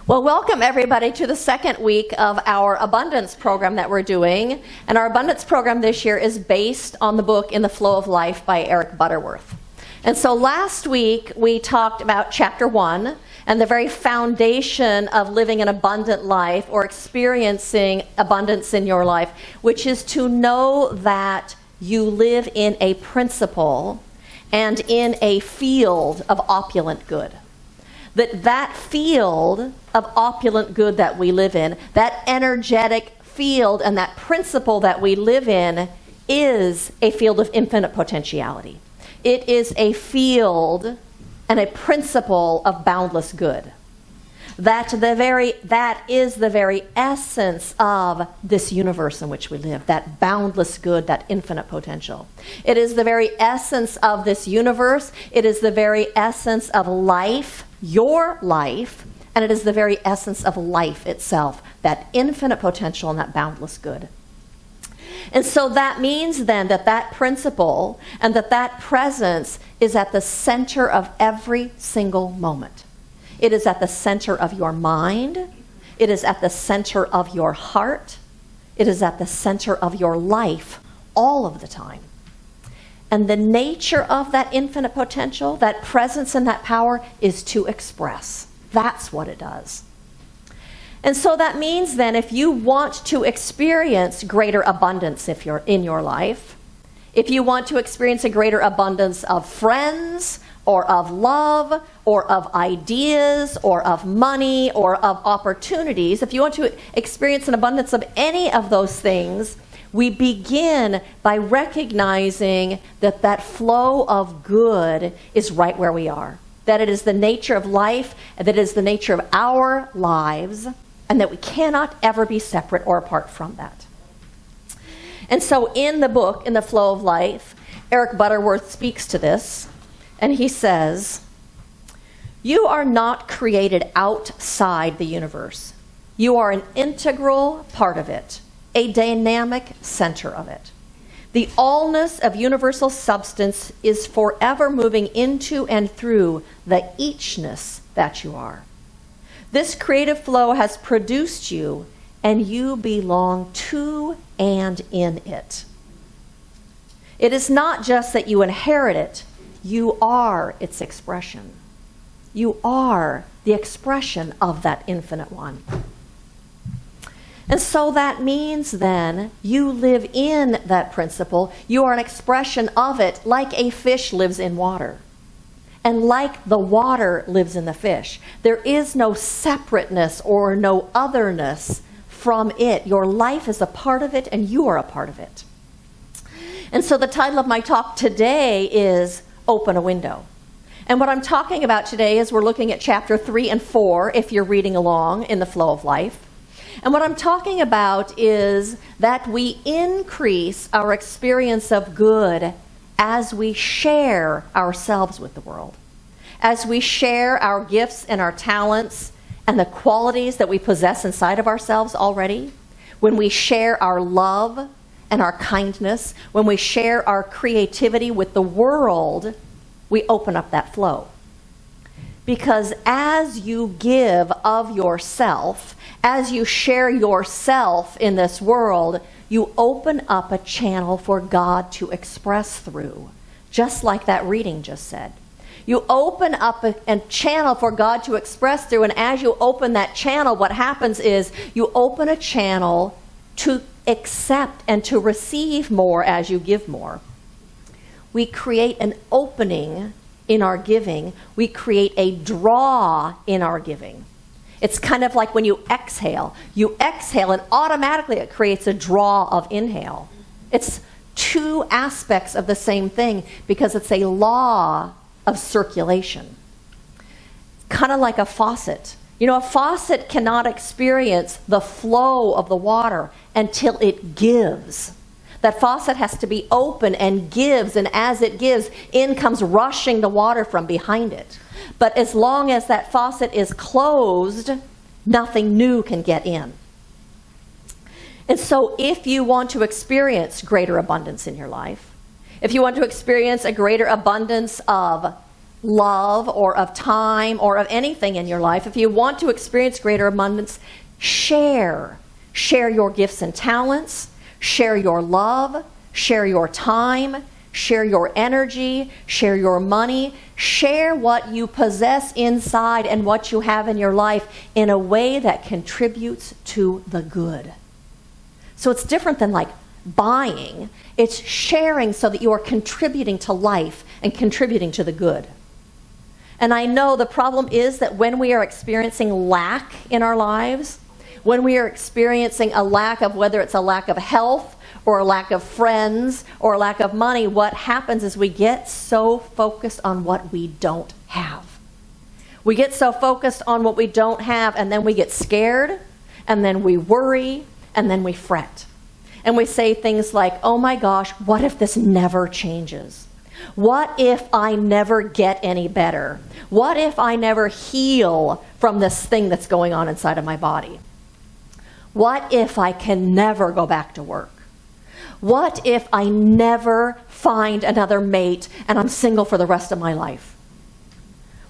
Well, welcome everybody to the second week of our abundance program that we're doing. And our abundance program this year is based on the book In the Flow of Life by Eric Butterworth. And so last week we talked about chapter 1 and the very foundation of living an abundant life or experiencing abundance in your life, which is to know that you live in a principle and in a field of opulent good. That field of opulent good that we live in, that energetic field and that principle that we live in is a field of infinite potentiality. It is a field and a principle of boundless good. That is the very essence of this universe in which we live, that boundless good, that infinite potential. It is the very essence of this universe. It is the very essence of life, your life, and it is the very essence of life itself, that infinite potential and that boundless good. And so that means then that principle and that presence is at the center of every single moment. It is at the center of your mind. It is at the center of your heart. It is at the center of your life all of the time. And the nature of that infinite potential, that presence and that power, is to express. That's what it does. And so that means then if you want to experience greater abundance in your life, if you want to experience a greater abundance of friends, or of love, or of ideas, or of money, or of opportunities, if you want to experience an abundance of any of those things, we begin by recognizing that flow of good is right where we are. That it is the nature of life, and that it is the nature of our lives, and that we cannot ever be separate or apart from that. And so in the book, In the Flow of Life, Eric Butterworth speaks to this, and he says, "You are not created outside the universe. You are an integral part of it, a dynamic center of it. The allness of universal substance is forever moving into and through the eachness that you are. This creative flow has produced you, and you belong to and in it. It is not just that you inherit it, you are its expression. You are the expression of that infinite one." And so that means then you live in that principle. You are an expression of it, like a fish lives in water. And like the water lives in the fish. There is no separateness or no otherness from it. Your life is a part of it, and you are a part of it. And so the title of my talk today is Open a Window. And what I'm talking about today is we're looking at chapter 3 and 4, if you're reading along in the Flow of Life. And what I'm talking about is that we increase our experience of good as we share ourselves with the world. As we share our gifts and our talents and the qualities that we possess inside of ourselves already. When we share our love and our kindness, when we share our creativity with the world, we open up that flow. Because as you give of yourself, as you share yourself in this world, you open up a channel for God to express through, just like that reading just said. You open up a channel for God to express through, and as you open that channel, what happens is you open a channel to accept and to receive more as you give more. We create an opening in our giving. We create a draw in our giving. It's kind of like when you exhale. You exhale and automatically it creates a draw of inhale. It's two aspects of the same thing because it's a law of circulation. Kind of like a faucet. You know, a faucet cannot experience the flow of the water until it gives. That faucet has to be open and gives, and as it gives, in comes rushing the water from behind it. But as long as that faucet is closed, nothing new can get in. And so if you want to experience greater abundance in your life, if you want to experience a greater abundance of love or of time or of anything in your life, if you want to experience greater abundance, share. Share your gifts and talents. Share your love. Share your time. Share your energy. Share your money. Share what you possess inside and what you have in your life in a way that contributes to the good. So it's different than like buying. It's sharing so that you are contributing to life and contributing to the good. And I know the problem is that when we are experiencing lack in our lives, when we are experiencing a lack of, whether it's a lack of health or a lack of friends or a lack of money, what happens is we get so focused on what we don't have. We get so focused on what we don't have, and then we get scared, and then we worry, and then we fret. And we say things like, oh my gosh, what if this never changes? What if I never get any better? What if I never heal from this thing that's going on inside of my body? What if I can never go back to work? What if I never find another mate and I'm single for the rest of my life?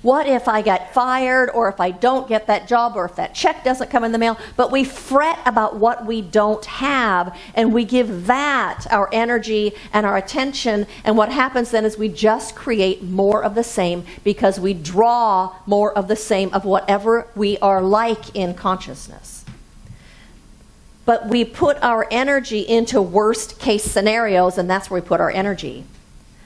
What if I get fired, or if I don't get that job, or if that check doesn't come in the mail? But we fret about what we don't have, and we give that our energy and our attention, and what happens then is we just create more of the same, because we draw more of the same of whatever we are like in consciousness. But we put our energy into worst case scenarios, and that's where we put our energy.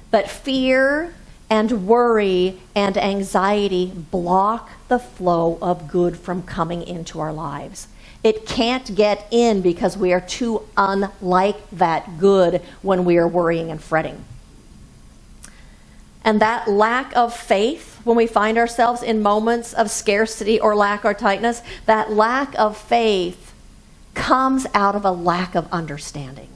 But fear and worry and anxiety block the flow of good from coming into our lives. It can't get in because we are too unlike that good when we are worrying and fretting. And that lack of faith, when we find ourselves in moments of scarcity or lack or tightness, that lack of faith comes out of a lack of understanding.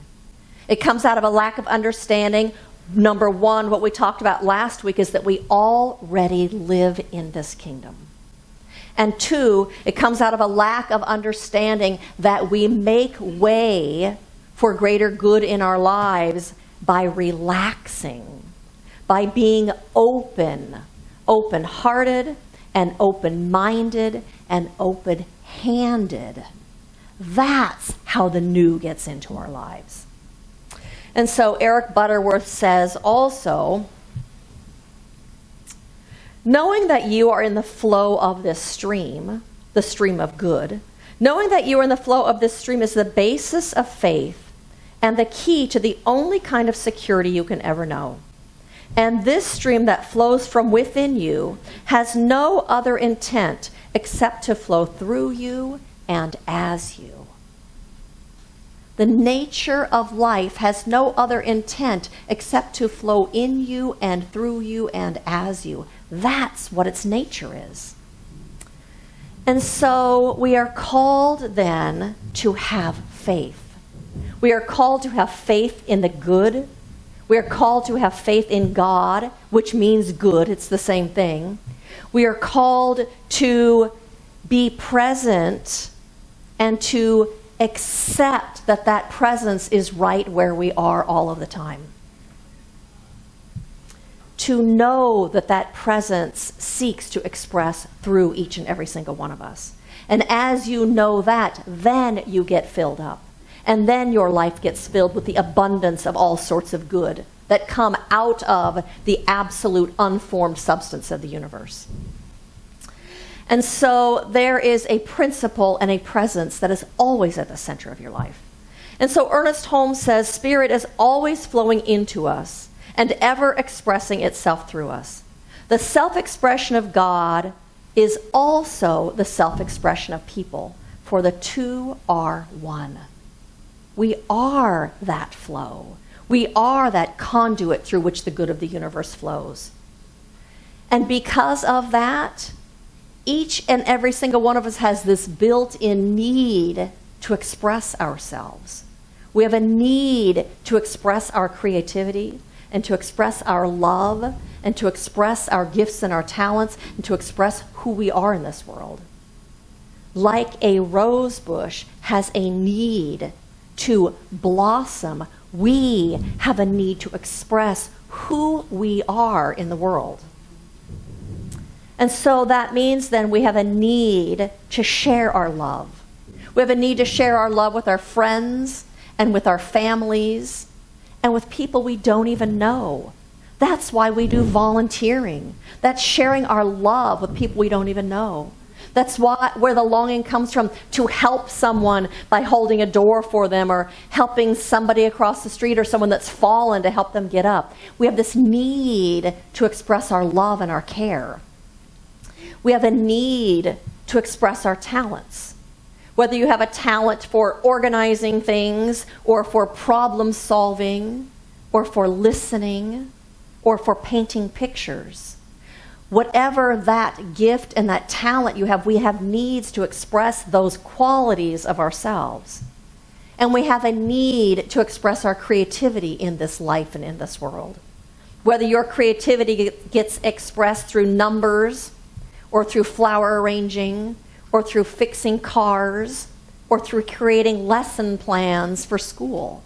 It comes out of a lack of understanding. Number one, what we talked about last week is that we already live in this kingdom. And two, it comes out of a lack of understanding that we make way for greater good in our lives by relaxing, by being open-hearted and open-minded and open-handed. That's how the new gets into our lives. And so Eric Butterworth says also, knowing that you are in the flow of this stream, the stream of good, knowing that you are in the flow of this stream is the basis of faith and the key to the only kind of security you can ever know. And this stream that flows from within you has no other intent except to flow through you and as you. The nature of life has no other intent except to flow in you and through you and as you. That's what its nature is. And so we are called then to have faith. We are called to have faith in the good. We are called to have faith in God, which means good. It's the same thing. We are called to be present and to accept that that presence is right where we are all of the time. To know that that presence seeks to express through each and every single one of us. And as you know that, then you get filled up. And then your life gets filled with the abundance of all sorts of good that come out of the absolute unformed substance of the universe. And so there is a principle and a presence that is always at the center of your life. And so Ernest Holmes says, Spirit is always flowing into us and ever expressing itself through us. The self-expression of God is also the self-expression of people, for the two are one. We are that flow. We are that conduit through which the good of the universe flows. And because of that, each and every single one of us has this built-in need to express ourselves. We have a need to express our creativity and to express our love and to express our gifts and our talents and to express who we are in this world. Like a rose bush has a need to blossom, we have a need to express who we are in the world. And so that means then we have a need to share our love. We have a need to share our love with our friends and with our families and with people we don't even know. That's why we do volunteering. That's sharing our love with people we don't even know. That's where the longing comes from, to help someone by holding a door for them, or helping somebody across the street or someone that's fallen to help them get up. We have this need to express our love and our care. We have a need to express our talents. Whether you have a talent for organizing things, or for problem solving, or for listening, or for painting pictures. Whatever that gift and that talent you have, we have needs to express those qualities of ourselves. And we have a need to express our creativity in this life and in this world. Whether your creativity gets expressed through numbers, or through flower arranging, or through fixing cars, or through creating lesson plans for school.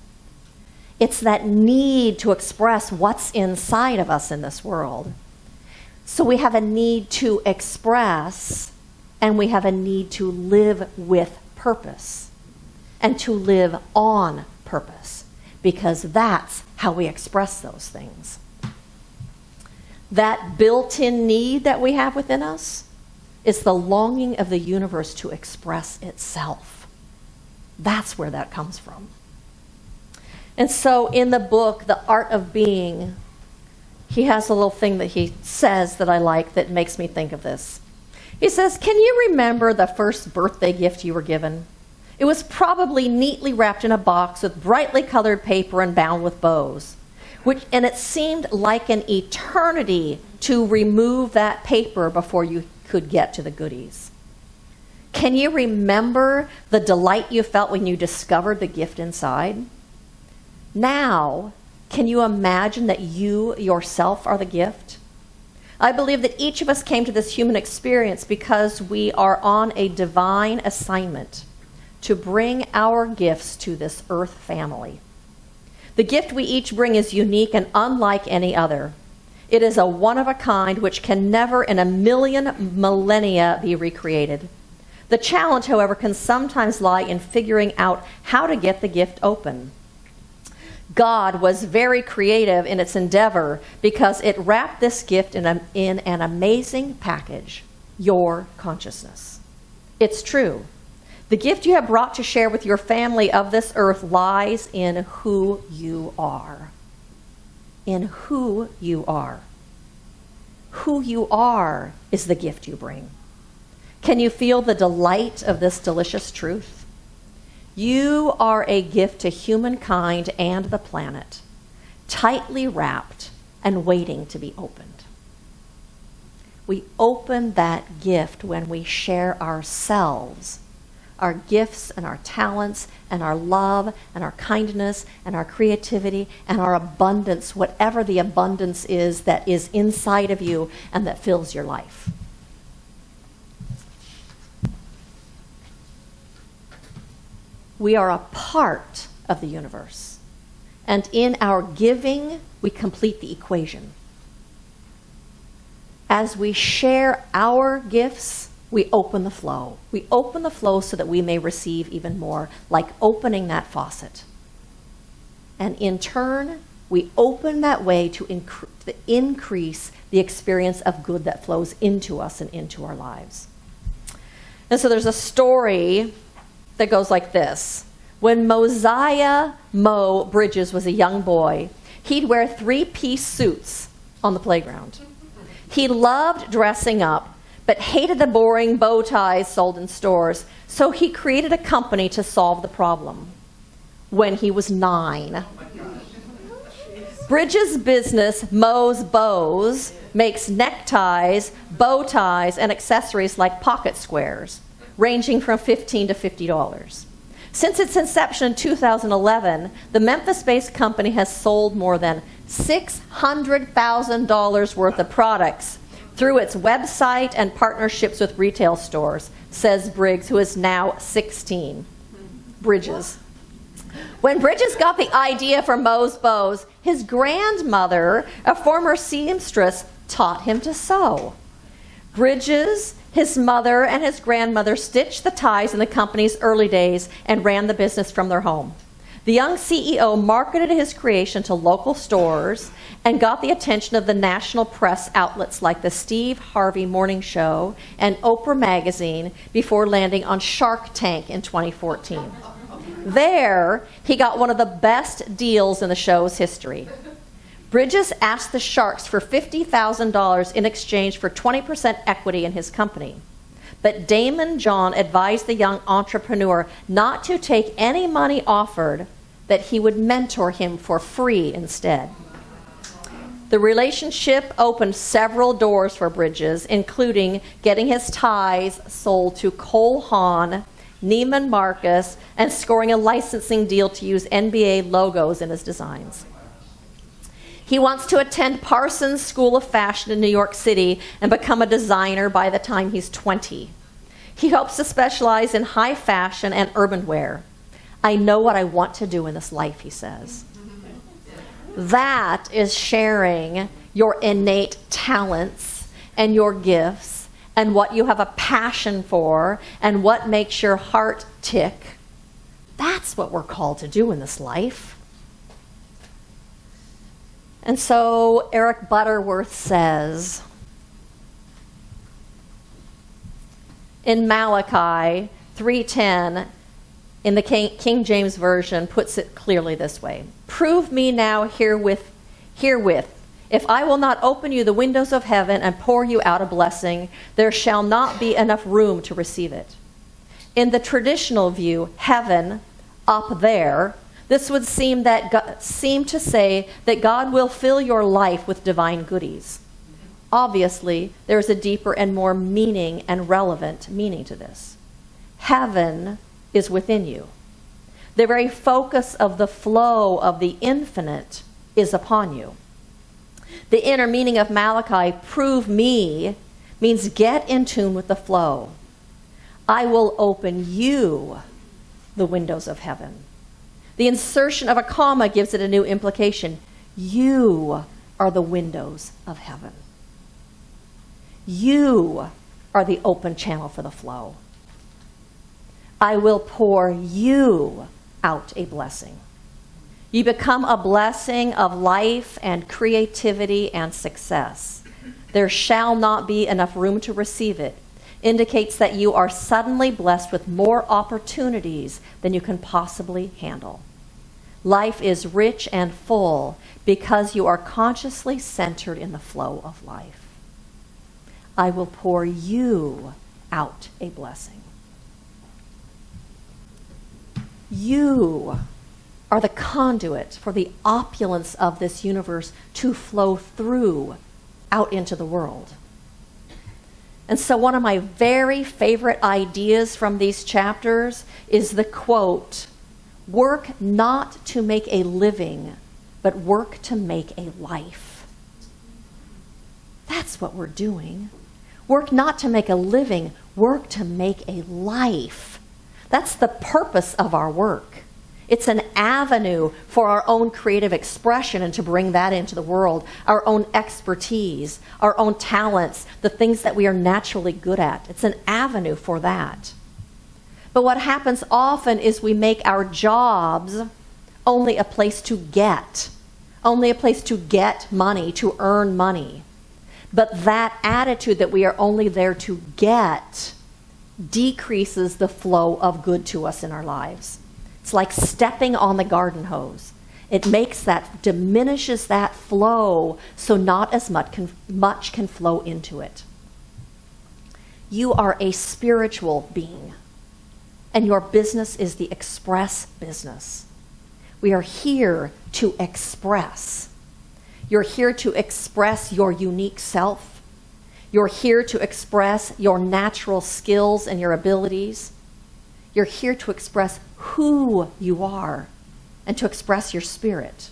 It's that need to express what's inside of us in this world. So we have a need to express, and we have a need to live with purpose, and to live on purpose, because that's how we express those things. That built-in need that we have within us is the longing of the universe to express itself. That's where that comes from. And so in the book, The Art of Being, he has a little thing that he says that I like that makes me think of this. He says, "Can you remember the first birthday gift you were given? It was probably neatly wrapped in a box with brightly colored paper and bound with bows. And it seemed like an eternity to remove that paper before you could get to the goodies. Can you remember the delight you felt when you discovered the gift inside? Now, can you imagine that you yourself are the gift? I believe that each of us came to this human experience because we are on a divine assignment to bring our gifts to this earth family. The gift we each bring is unique and unlike any other. It is a one-of-a-kind which can never in a million millennia be recreated. The challenge, however, can sometimes lie in figuring out how to get the gift open. God was very creative in its endeavor because it wrapped this gift in an amazing package, your consciousness. It's true. The gift you have brought to share with your family of this earth lies in who you are. In who you are. Who you are is the gift you bring. Can you feel the delight of this delicious truth? You are a gift to humankind and the planet, tightly wrapped and waiting to be opened. We open that gift when we share ourselves, our gifts and our talents and our love and our kindness and our creativity and our abundance, whatever the abundance is that is inside of you and that fills your life. We are a part of the universe. And in our giving, we complete the equation. As we share our gifts, we open the flow. We open the flow so that we may receive even more, like opening that faucet. And in turn, we open that way to increase the experience of good that flows into us and into our lives. And so there's a story that goes like this. When Mosiah Mo Bridges was a young boy, he'd wear 3-piece suits on the playground. He loved dressing up, but hated the boring bow ties sold in stores, so he created a company to solve the problem. When he was 9. Bridges' business, Mo's Bows, makes neckties, bow ties, and accessories like pocket squares, ranging from $15 to $50. Since its inception in 2011, the Memphis-based company has sold more than $600,000 worth of products through its website and partnerships with retail stores, says Briggs, who is now 16. Bridges. When Bridges got the idea for Mo's Bows, his grandmother, a former seamstress, taught him to sew. Bridges, his mother, and his grandmother stitched the ties in the company's early days and ran the business from their home. The young CEO marketed his creation to local stores and got the attention of the national press outlets like the Steve Harvey Morning Show and Oprah Magazine before landing on Shark Tank in 2014. There, he got one of the best deals in the show's history. Bridges asked the Sharks for $50,000 in exchange for 20% equity in his company. But Damon John advised the young entrepreneur not to take any money offered, that he would mentor him for free instead. The relationship opened several doors for Bridges, including getting his ties sold to Cole Haan, Neiman Marcus, and scoring a licensing deal to use NBA logos in his designs. He wants to attend Parsons School of Fashion in New York City and become a designer by the time he's 20. He hopes to specialize in high fashion and urban wear. I know what I want to do in this life, he says. That is sharing your innate talents and your gifts and what you have a passion for and what makes your heart tick. That's what we're called to do in this life. And so Eric Butterworth says, in Malachi 3:10, in the King James Version, puts it clearly this way: "Prove me now herewith, if I will not open you the windows of heaven and pour you out a blessing, there shall not be enough room to receive it." In the traditional view, heaven, up there, this would seem to say that God will fill your life with divine goodies. Obviously, there is a deeper and more meaning and relevant meaning to this. Heaven is within you. The very focus of the flow of the infinite is upon you. The inner meaning of Malachi, "prove me," means get in tune with the flow. I will open you the windows of heaven. The insertion of a comma gives it a new implication. You are the windows of heaven. You are the open channel for the flow. I will pour you out a blessing. You become a blessing of life and creativity and success. There shall not be enough room to receive it. Indicates that you are suddenly blessed with more opportunities than you can possibly handle. Life is rich and full because you are consciously centered in the flow of life. I will pour you out a blessing. You are the conduit for the opulence of this universe to flow through out into the world. And so one of my very favorite ideas from these chapters is the quote, "Work not to make a living, but work to make a life." That's what we're doing. Work not to make a living, work to make a life. That's the purpose of our work. It's an avenue for our own creative expression and to bring that into the world, our own expertise, our own talents, the things that we are naturally good at. It's an avenue for that. But what happens often is we make our jobs only a place to get money, to earn money. But that attitude that we are only there to get decreases the flow of good to us in our lives. It's like stepping on the garden hose. It diminishes that flow, so not as much can flow into it. You are a spiritual being, and your business is the express business. We are here to express. You're here to express your unique self. You're here to express your natural skills and your abilities. You're here to express who you are and to express your spirit.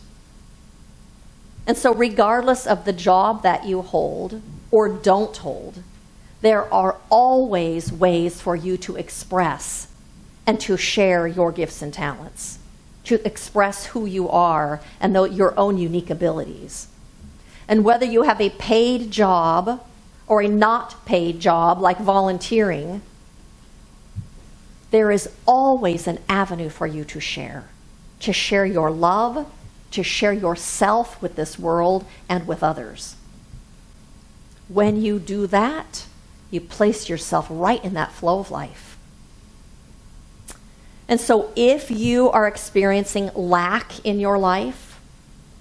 And so regardless of the job that you hold or don't hold, there are always ways for you to express and to share your gifts and talents, to express who you are and your own unique abilities. And whether you have a paid job or a not paid job like volunteering, there is always an avenue for you to share your love, to share yourself with this world and with others. When you do that, you place yourself right in that flow of life. And so if you are experiencing lack in your life,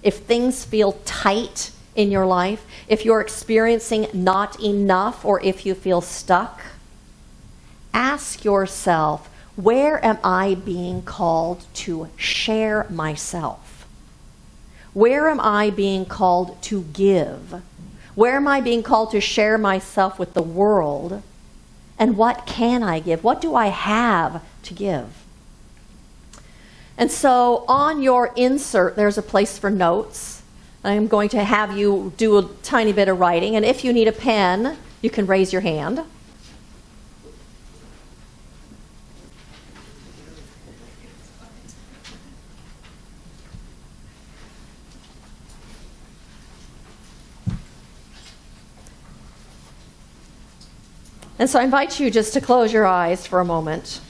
if things feel tight in your life, if you're experiencing not enough, or if you feel stuck, ask yourself, where am I being called to share myself? Where am I being called to give? Where am I being called to share myself with the world? And what can I give? What do I have to give? And so on your insert, there's a place for notes. I'm going to have you do a tiny bit of writing. And if you need a pen, you can raise your hand. And so I invite you just to close your eyes for a moment.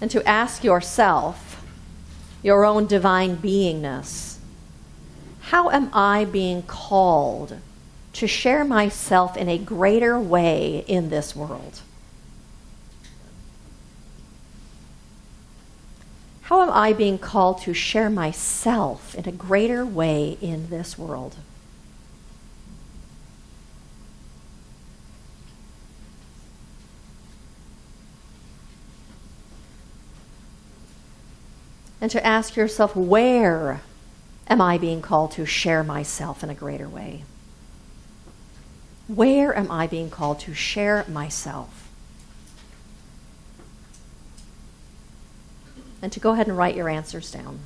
And to ask yourself, your own divine beingness, how am I being called to share myself in a greater way in this world? How am I being called to share myself in a greater way in this world? And to ask yourself, where am I being called to share myself in a greater way? Where am I being called to share myself? And to go ahead and write your answers down.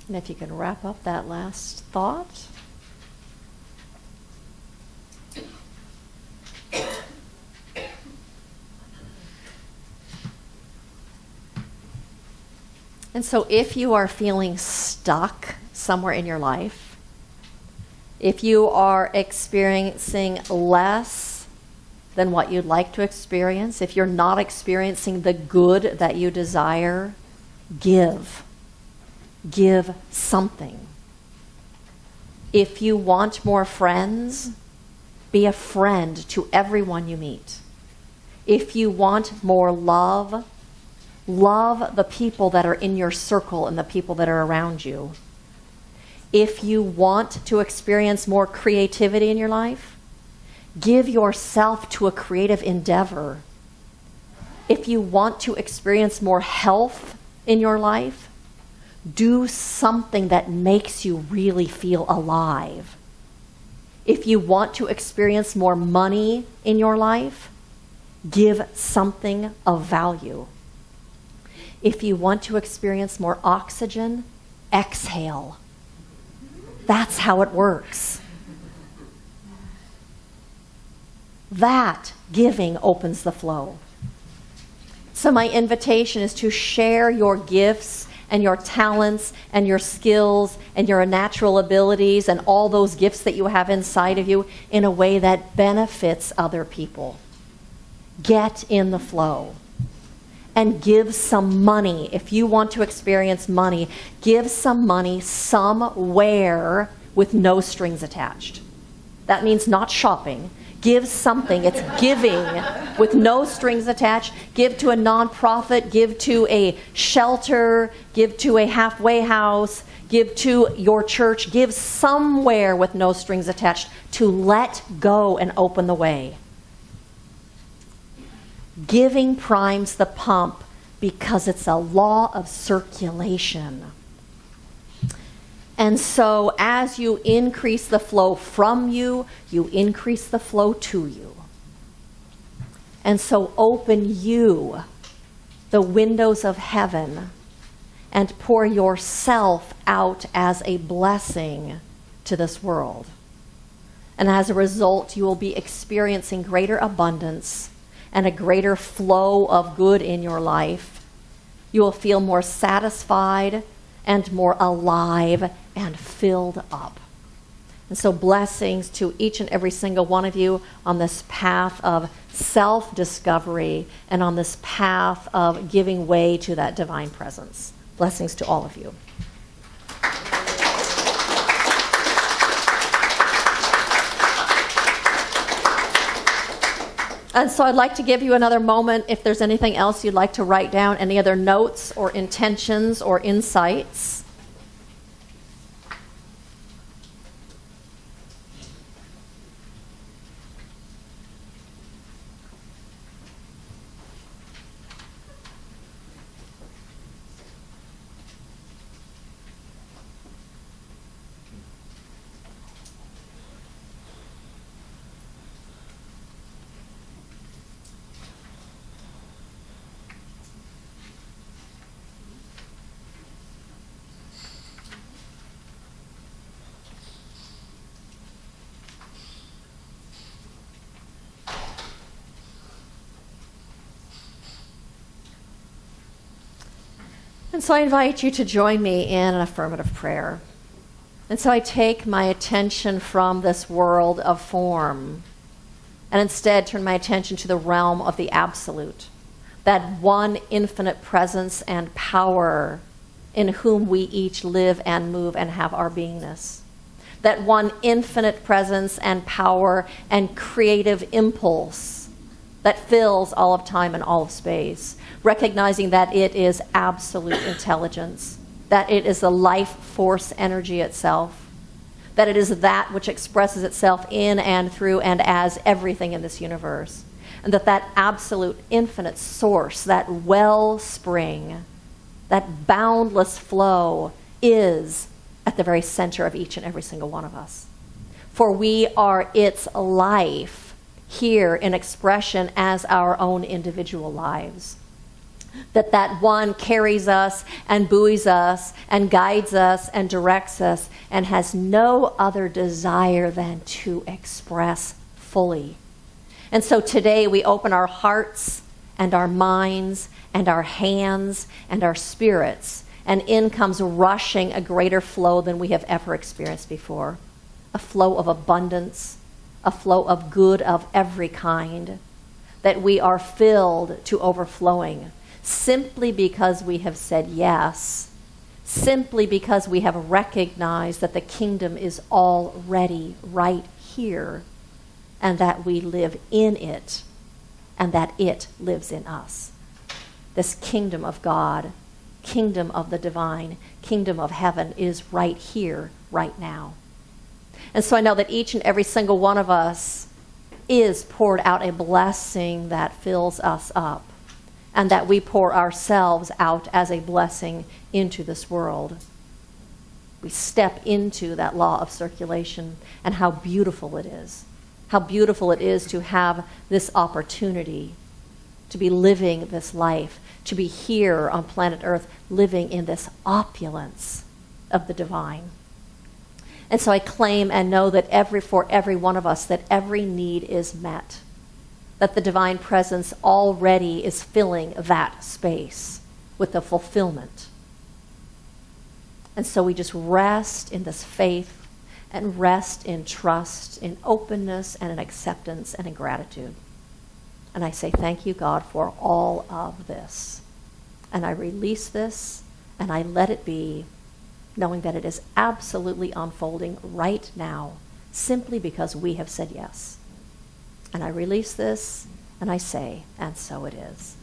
And if you can wrap up that last thought. And so if you are feeling stuck somewhere in your life, if you are experiencing less than what you'd like to experience, if you're not experiencing the good that you desire, give. give something. If you want more friends, be a friend to everyone you meet. If you want more love, love the people that are in your circle and the people that are around you. If you want to experience more creativity in your life, give yourself to a creative endeavor. If you want to experience more health in your life, do something that makes you really feel alive. If you want to experience more money in your life, give something of value. If you want to experience more oxygen, exhale. That's how it works. That giving opens the flow. So my invitation is to share your gifts and your talents and your skills and your natural abilities and all those gifts that you have inside of you in a way that benefits other people. Get in the flow. And give some money. If you want to experience money, give some money somewhere with no strings attached. That means not shopping. Give something. It's giving with no strings attached. Give to a nonprofit, give to a shelter, give to a halfway house, give to your church. Give somewhere with no strings attached to let go and open the way. Giving primes the pump because it's a law of circulation. And so as you increase the flow from you, you increase the flow to you. And so open you the windows of heaven and pour yourself out as a blessing to this world. And as a result, you will be experiencing greater abundance and a greater flow of good in your life. You will feel more satisfied and more alive and filled up. And so blessings to each and every single one of you on this path of self-discovery and on this path of giving way to that divine presence. Blessings to all of you. And so I'd like to give you another moment if there's anything else you'd like to write down, any other notes or intentions or insights. And so I invite you to join me in an affirmative prayer. And so I take my attention from this world of form and instead turn my attention to the realm of the absolute, that one infinite presence and power in whom we each live and move and have our beingness. That one infinite presence and power and creative impulse that fills all of time and all of space, recognizing that it is absolute intelligence, that it is the life force energy itself, that it is that which expresses itself in and through and as everything in this universe, and that absolute infinite source, that wellspring, that boundless flow is at the very center of each and every single one of us. For we are its life here in expression as our own individual lives. That one carries us and buoys us and guides us and directs us and has no other desire than to express fully. And so today we open our hearts and our minds and our hands and our spirits, and in comes rushing a greater flow than we have ever experienced before. A flow of abundance, a flow of good of every kind, that we are filled to overflowing simply because we have said yes simply because we have recognized that the kingdom is already right here and that we live in it and that it lives in us. This kingdom of God, kingdom of the divine, kingdom of heaven is right here, right now. And so I know that each and every single one of us is poured out a blessing that fills us up, and that we pour ourselves out as a blessing into this world. We step into that law of circulation, and how beautiful it is. How beautiful it is to have this opportunity to be living this life, to be here on planet Earth, living in this opulence of the divine. And so I claim and know that for every one of us, that every need is met, that the divine presence already is filling that space with the fulfillment. And so we just rest in this faith and rest in trust, in openness and in acceptance and in gratitude. And I say thank you, God, for all of this. And I release this and I let it be, knowing that it is absolutely unfolding right now, simply because we have said yes. And I release this, and I say, and so it is.